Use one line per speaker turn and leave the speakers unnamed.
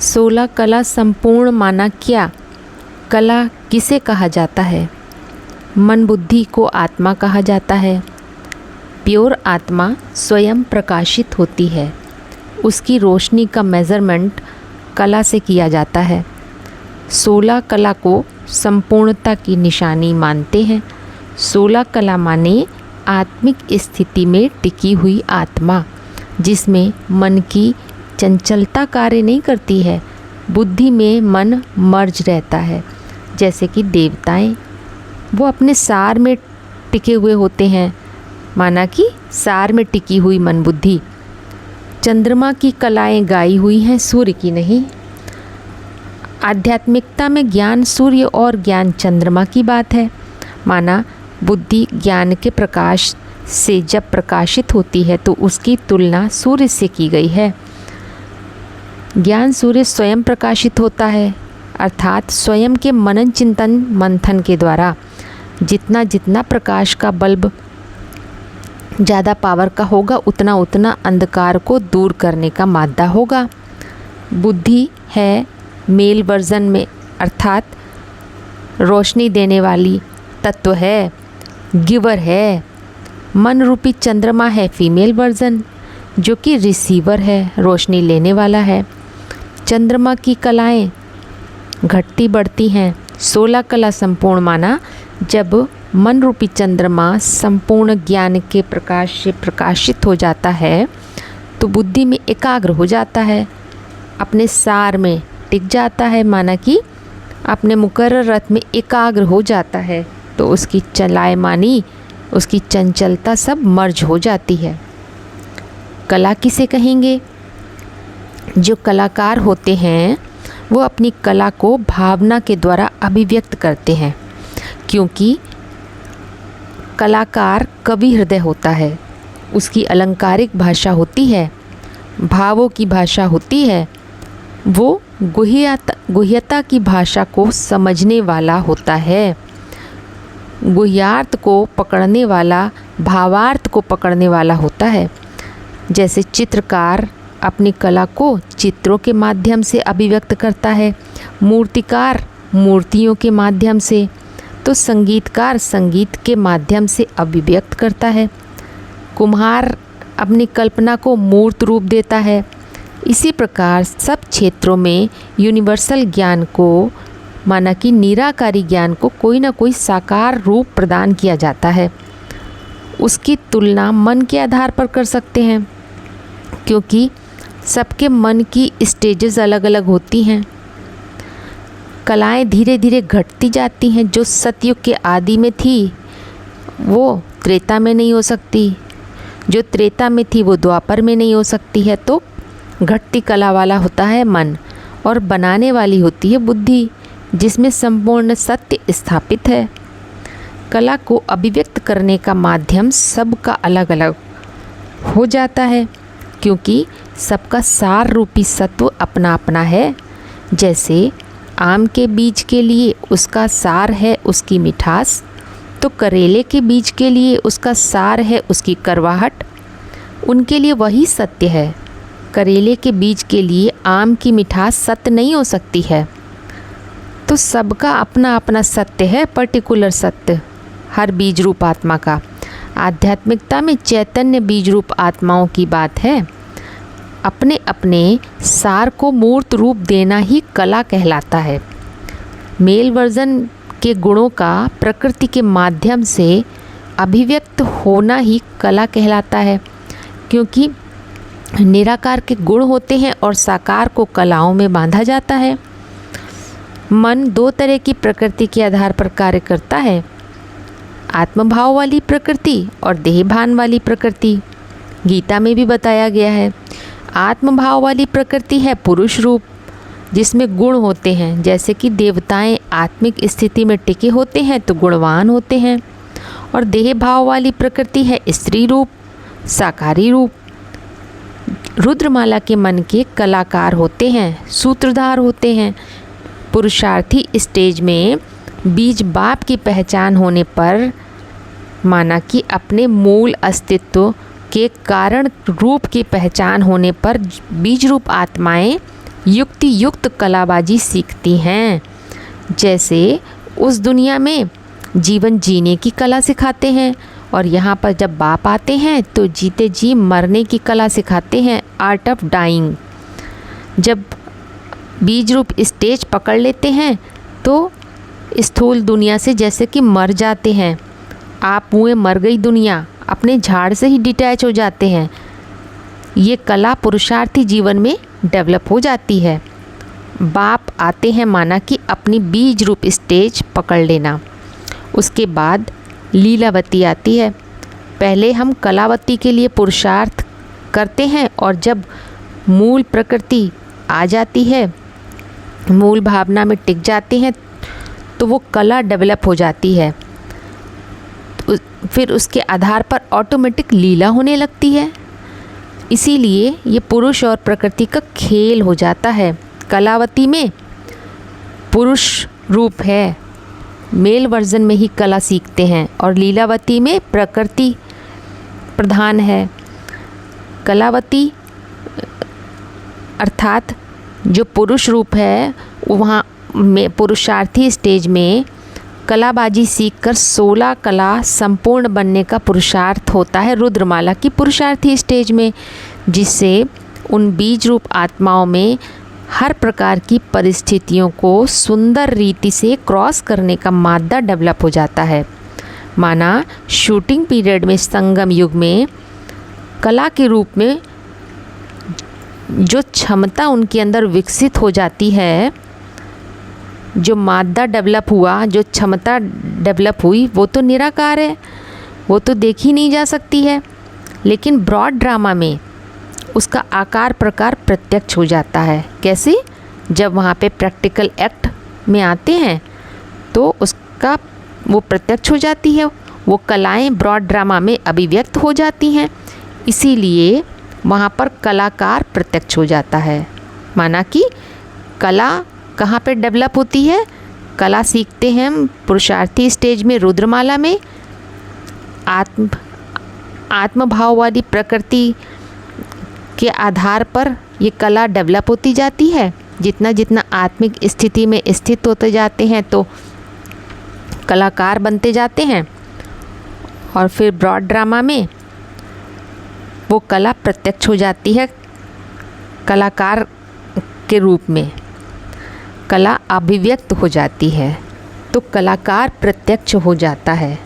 16 कला संपूर्ण माना क्या? कला किसे कहा जाता है? मन बुद्धि को आत्मा कहा जाता है। प्योर आत्मा स्वयं प्रकाशित होती है, उसकी रोशनी का मेज़रमेंट कला से किया जाता है। 16 कला को संपूर्णता की निशानी मानते हैं। 16 कला माने आत्मिक स्थिति में टिकी हुई आत्मा, जिसमें मन की चंचलता कार्य नहीं करती है। बुद्धि में मन मर्ज रहता है। जैसे कि देवताएं, वो अपने सार में टिके हुए होते हैं, माना कि सार में टिकी हुई मन बुद्धि। चंद्रमा की कलाएं गाई हुई हैं, सूर्य की नहीं। आध्यात्मिकता में ज्ञान सूर्य और ज्ञान चंद्रमा की बात है। माना बुद्धि ज्ञान के प्रकाश से जब प्रकाशित होती है तो उसकी तुलना सूर्य से की गई है। ज्ञान सूर्य स्वयं प्रकाशित होता है, अर्थात स्वयं के मनन चिंतन मंथन के द्वारा। जितना जितना प्रकाश का बल्ब ज़्यादा पावर का होगा, उतना उतना अंधकार को दूर करने का मादा होगा। बुद्धि है मेल वर्जन में, अर्थात रोशनी देने वाली तत्व है, गिवर है। मन रूपी चंद्रमा है फीमेल वर्जन, जो कि रिसीवर है, रोशनी लेने वाला है। चंद्रमा की कलाएं घटती बढ़ती हैं। 16 कला संपूर्ण माना जब मन रूपी चंद्रमा संपूर्ण ज्ञान के प्रकाश से प्रकाशित हो जाता है तो बुद्धि में एकाग्र हो जाता है, अपने सार में टिक जाता है, माना कि अपने मुकर्रर रथ में एकाग्र हो जाता है, तो उसकी चलायमानी, उसकी चंचलता सब मर्ज हो जाती है। कला किसे कहेंगे? जो कलाकार होते हैं वो अपनी कला को भावना के द्वारा अभिव्यक्त करते हैं, क्योंकि कलाकार कवि हृदय होता है, उसकी अलंकारिक भाषा होती है, भावों की भाषा होती है। वो गुह्यता की भाषा को समझने वाला होता है, गुह्यार्थ को पकड़ने वाला, भावार्थ को पकड़ने वाला होता है। जैसे चित्रकार अपनी कला को चित्रों के माध्यम से अभिव्यक्त करता है, मूर्तिकार मूर्तियों के माध्यम से, तो संगीतकार संगीत के माध्यम से अभिव्यक्त करता है। कुम्हार अपनी कल्पना को मूर्त रूप देता है। इसी प्रकार सब क्षेत्रों में यूनिवर्सल ज्ञान को, माना कि निराकारी ज्ञान को कोई ना कोई साकार रूप प्रदान किया जाता है। उसकी तुलना मन के आधार पर कर सकते हैं, क्योंकि सबके मन की स्टेजेस अलग अलग होती हैं। कलाएं धीरे धीरे घटती जाती हैं। जो सतयुग के आदि में थी वो त्रेता में नहीं हो सकती, जो त्रेता में थी वो द्वापर में नहीं हो सकती है। तो घटती कला वाला होता है मन, और बनाने वाली होती है बुद्धि, जिसमें संपूर्ण सत्य स्थापित है। कला को अभिव्यक्त करने का माध्यम सबका अलग अलग हो जाता है, क्योंकि सबका सार रूपी सत्व अपना अपना है। जैसे आम के बीज के लिए उसका सार है उसकी मिठास, तो करेले के बीज के लिए उसका सार है उसकी करवाहट। उनके लिए वही सत्य है। करेले के बीज के लिए आम की मिठास सत्य नहीं हो सकती है। तो सबका अपना अपना सत्य है, पर्टिकुलर सत्य हर बीज रूप आत्मा का। आध्यात्मिकता में चैतन्य बीज रूप आत्माओं की बात है। अपने अपने सार को मूर्त रूप देना ही कला कहलाता है। मेल वर्जन के गुणों का प्रकृति के माध्यम से अभिव्यक्त होना ही कला कहलाता है, क्योंकि निराकार के गुण होते हैं और साकार को कलाओं में बांधा जाता है। मन दो तरह की प्रकृति के आधार पर कार्य करता है, आत्मभाव वाली प्रकृति और देहभान वाली प्रकृति। गीता में भी बताया गया है। आत्मभाव वाली प्रकृति है पुरुष रूप, जिसमें गुण होते हैं। जैसे कि देवताएं आत्मिक स्थिति में टिके होते हैं तो गुणवान होते हैं, और देह भाव वाली प्रकृति है स्त्री रूप, साकारी रूप। रुद्रमाला के मन के कलाकार होते हैं, सूत्रधार होते हैं। पुरुषार्थी स्टेज में बीज बाप की पहचान होने पर, माना कि अपने मूल अस्तित्व के कारण रूप की पहचान होने पर बीज रूप आत्माएं युक्ति युक्त कलाबाजी सीखती हैं। जैसे उस दुनिया में जीवन जीने की कला सिखाते हैं और यहाँ पर जब बाप आते हैं तो जीते जी मरने की कला सिखाते हैं, आर्ट ऑफ डाइंग। जब बीज रूप स्टेज पकड़ लेते हैं तो स्थूल दुनिया से जैसे कि मर जाते हैं। आप हुए मर गई दुनिया, अपने झाड़ से ही डिटैच हो जाते हैं। ये कला पुरुषार्थी जीवन में डेवलप हो जाती है। बाप आते हैं माना कि अपनी बीज रूप स्टेज पकड़ लेना। उसके बाद लीलावती आती है। पहले हम कलावती के लिए पुरुषार्थ करते हैं और जब मूल प्रकृति आ जाती है, मूल भावना में टिक जाते हैं तो वो कला डेवलप हो जाती है। फिर उसके आधार पर ऑटोमेटिक लीला होने लगती है। इसीलिए ये पुरुष और प्रकृति का खेल हो जाता है। कलावती में पुरुष रूप है, मेल वर्जन में ही कला सीखते हैं, और लीलावती में प्रकृति प्रधान है। कलावती अर्थात जो पुरुष रूप है वहाँ में पुरुषार्थी स्टेज में कलाबाजी सीखकर 16 कला संपूर्ण बनने का पुरुषार्थ होता है रुद्रमाला की पुरुषार्थी स्टेज में, जिससे उन बीज रूप आत्माओं में हर प्रकार की परिस्थितियों को सुंदर रीति से क्रॉस करने का मादा डेवलप हो जाता है। माना शूटिंग पीरियड में संगम युग में कला के रूप में जो क्षमता उनके अंदर विकसित हो जाती है, जो मादा डेवलप हुआ, जो क्षमता डेवलप हुई, वो तो निराकार है, वो तो देखी नहीं जा सकती है। लेकिन ब्रॉड ड्रामा में उसका आकार प्रकार प्रत्यक्ष हो जाता है। कैसे? जब वहाँ पे प्रैक्टिकल एक्ट में आते हैं तो उसका वो प्रत्यक्ष हो जाती है, वो कलाएं ब्रॉड ड्रामा में अभिव्यक्त हो जाती हैं। इसीलिए वहाँ पर कलाकार प्रत्यक्ष हो जाता है। माना कि कला कहाँ पे डेवलप होती है? कला सीखते हैं हम पुरुषार्थी स्टेज में रुद्रमाला में। आत्मभाव वाली प्रकृति के आधार पर ये कला डेवलप होती जाती है। जितना जितना आत्मिक स्थिति में स्थित होते जाते हैं तो कलाकार बनते जाते हैं, और फिर ब्रॉड ड्रामा में वो कला प्रत्यक्ष हो जाती है कलाकार के रूप में, कला अभिव्यक्त हो जाती है, तो कलाकार प्रत्यक्ष हो जाता है।